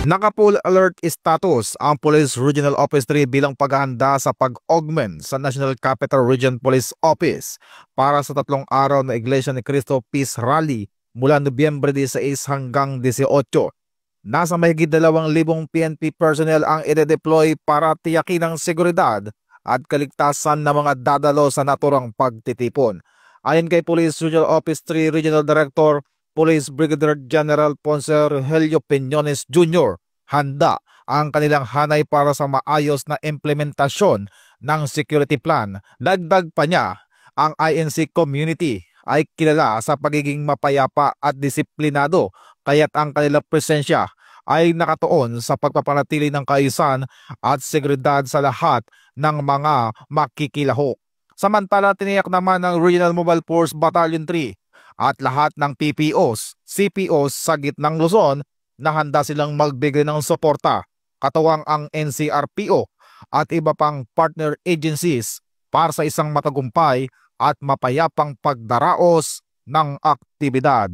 Naka-full alert status ang Police Regional Office 3 bilang paghahanda sa pag-augment sa National Capital Region Police Office para sa 3 araw na Iglesia ni Cristo Peace Rally mula Nobyembre 16 hanggang 18. Nasa mahigit 2,000 PNP personnel ang ide-deploy para tiyakin ang seguridad at kaligtasan ng mga dadalo sa naturang pagtitipon. Ayon kay Police Regional Office 3 Regional Director Police Brigadier General Ponce Helio Peñones Jr., handa ang kanilang hanay para sa maayos na implementasyon ng security plan. Dagdag pa niya, ang INC community ay kilala sa pagiging mapayapa at disiplinado, kaya't ang kanilang presensya ay nakatuon sa pagpapanatili ng kaayusan at seguridad sa lahat ng mga makikilahok. Samantala, tiniyak naman ng Regional Mobile Force Battalion 3 at lahat ng PPOs, CPOs sa gitnang Luzon na handa silang magbigay ng suporta, katuwang ang NCRPO at iba pang partner agencies para sa isang matagumpay at mapayapang pagdaraos ng aktibidad.